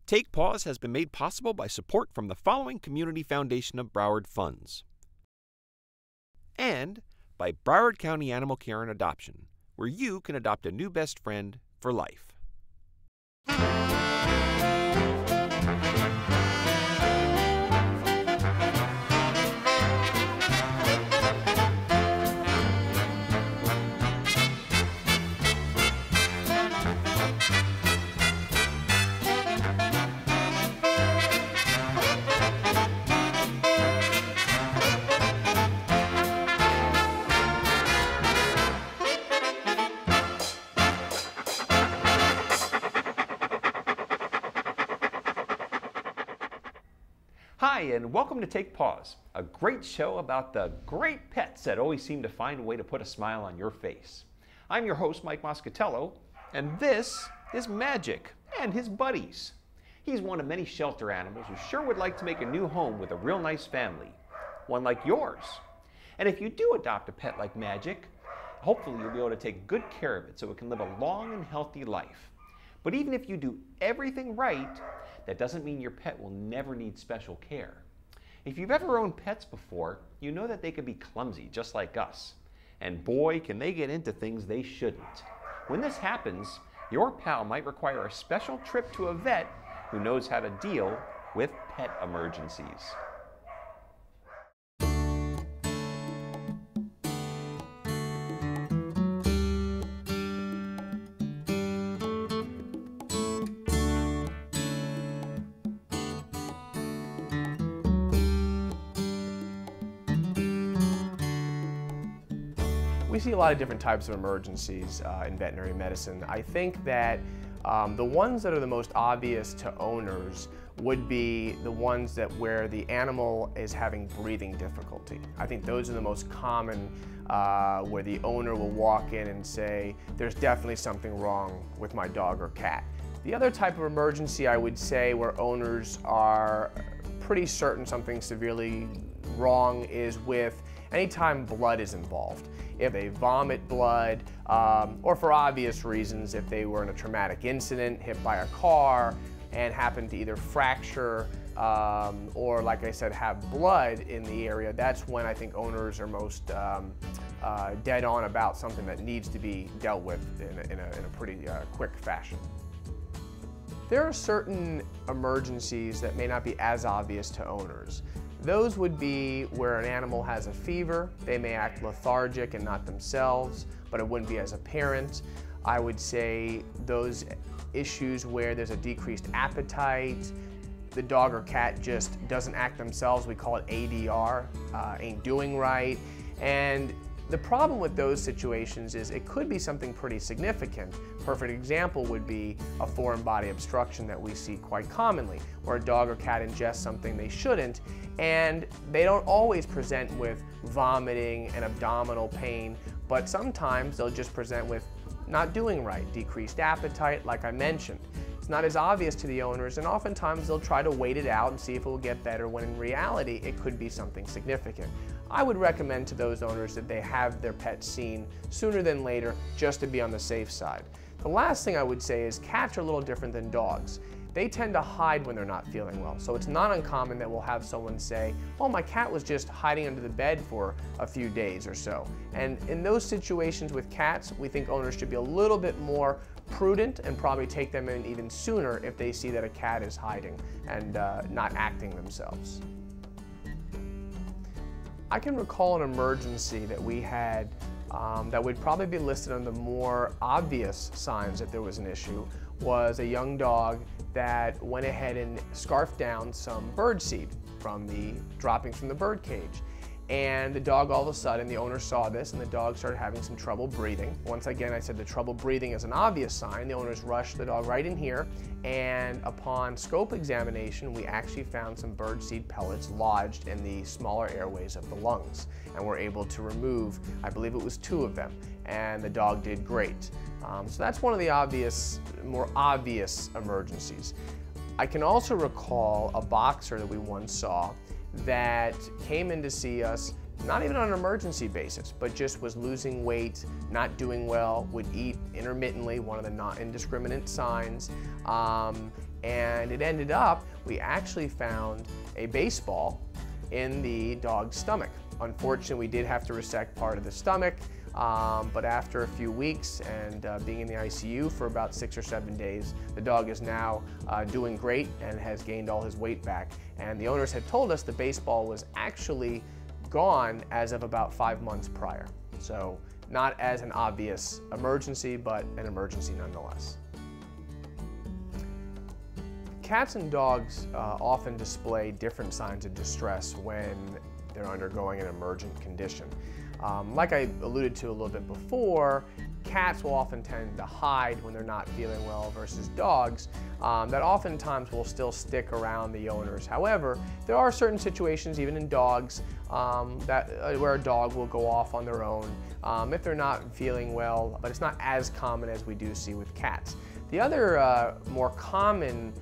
Take Paws has been made possible by support from the following Community Foundation of Broward funds. And by Broward County Animal Care and Adoption, where you can adopt a new best friend for life. Hi, and welcome to Take Paws, a great show about the great pets that always seem to find a way to put a smile on your face. I'm your host, Mike Moscatello, and this is Magic and his buddies. He's one of many shelter animals who sure would like to make a new home with a real nice family, one like yours. And if you do adopt a pet like Magic, hopefully you'll be able to take good care of it so it can live a long and healthy life. But even if you do everything right, that doesn't mean your pet will never need special care. If you've ever owned pets before, you know that they can be clumsy just like us. And boy, can they get into things they shouldn't. When this happens, your pal might require a special trip to a vet who knows how to deal with pet emergencies. We see a lot of different types of emergencies in veterinary medicine. I think that the ones that are the most obvious to owners would be the ones where the animal is having breathing difficulty. I think those are the most common where the owner will walk in and say, there's definitely something wrong with my dog or cat. The other type of emergency I would say where owners are pretty certain something severely wrong is with anytime blood is involved. If they vomit blood, or for obvious reasons, if they were in a traumatic incident, hit by a car, and happen to either fracture or, like I said, have blood in the area, that's when I think owners are most dead on about something that needs to be dealt with in a pretty quick fashion. There are certain emergencies that may not be as obvious to owners. Those would be where an animal has a fever. They may act lethargic and not themselves, but it wouldn't be as apparent. I would say those issues where there's a decreased appetite, the dog or cat just doesn't act themselves, we call it ADR, ain't doing right. And the problem with those situations is it could be something pretty significant. Perfect example would be a foreign body obstruction that we see quite commonly, where a dog or cat ingests something they shouldn't, and they don't always present with vomiting and abdominal pain, but sometimes they'll just present with not doing right, decreased appetite, like I mentioned. It's not as obvious to the owners, and oftentimes they'll try to wait it out and see if it will get better, when in reality it could be something significant. I would recommend to those owners that they have their pets seen sooner than later, just to be on the safe side. The last thing I would say is cats are a little different than dogs. They tend to hide when they're not feeling well, so it's not uncommon that we'll have someone say, oh, my cat was just hiding under the bed for a few days or so. And in those situations with cats, we think owners should be a little bit more prudent and probably take them in even sooner if they see that a cat is hiding and not acting themselves. I can recall an emergency that we had that would probably be listed on the more obvious signs that there was an issue, was a young dog that went ahead and scarfed down some bird seed from the droppings from the bird cage. And the dog, all of a sudden, the owner saw this and the dog started having some trouble breathing. Once again, I said the trouble breathing is an obvious sign. The owners rushed the dog right in here, and upon scope examination, we actually found some birdseed pellets lodged in the smaller airways of the lungs, and were able to remove, I believe it was 2 of them, and the dog did great. So that's one of the more obvious emergencies. I can also recall a boxer that we once saw that came in to see us, not even on an emergency basis, but just was losing weight, not doing well, would eat intermittently, one of the indiscriminate signs, And it ended up, we actually found a baseball in the dog's stomach. Unfortunately, we did have to resect part of the stomach, but after a few weeks and being in the ICU for about 6 or 7 days, the dog is now doing great and has gained all his weight back. And the owners had told us the baseball was actually gone as of about 5 months prior. So not as an obvious emergency, but an emergency nonetheless. Cats and dogs often display different signs of distress when they're undergoing an emergent condition. Like I alluded to a little bit before, cats will often tend to hide when they're not feeling well versus dogs that oftentimes will still stick around the owners. However, there are certain situations, even in dogs, where a dog will go off on their own if they're not feeling well, but it's not as common as we do see with cats. The other more common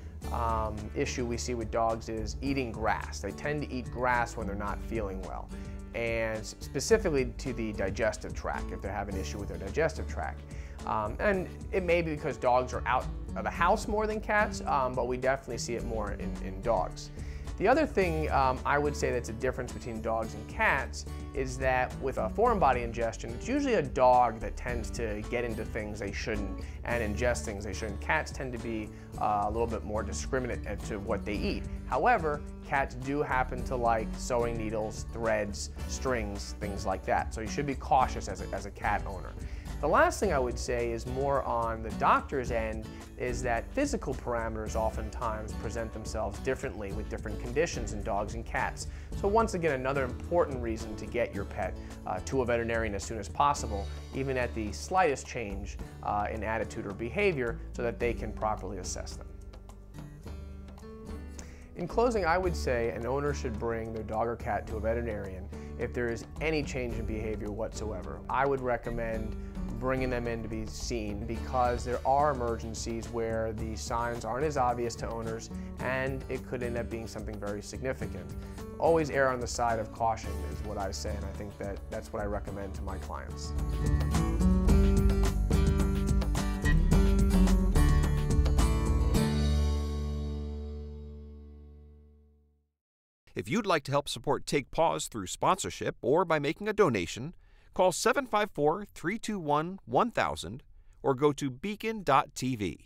issue we see with dogs is eating grass. They tend to eat grass when they're not feeling well, and specifically to the digestive tract, if they have an issue with their digestive tract. And it may be because dogs are out of the house more than cats, but we definitely see it more in dogs. The other thing I would say that's a difference between dogs and cats is that with a foreign body ingestion, it's usually a dog that tends to get into things they shouldn't and ingest things they shouldn't. Cats tend to be a little bit more discriminate as to what they eat. However, cats do happen to like sewing needles, threads, strings, things like that. So you should be cautious as a cat owner. The last thing I would say is more on the doctor's end, is that physical parameters oftentimes present themselves differently with different conditions in dogs and cats. So once again, another important reason to get your pet to a veterinarian as soon as possible, even at the slightest change in attitude or behavior, so that they can properly assess them. In closing, I would say an owner should bring their dog or cat to a veterinarian if there is any change in behavior whatsoever. I would recommend bringing them in to be seen, because there are emergencies where the signs aren't as obvious to owners and it could end up being something very significant. Always err on the side of caution is what I say, and I think that's what I recommend to my clients. If you'd like to help support Take Paws through sponsorship or by making a donation, call 754-321-1000 or go to BECON-TV.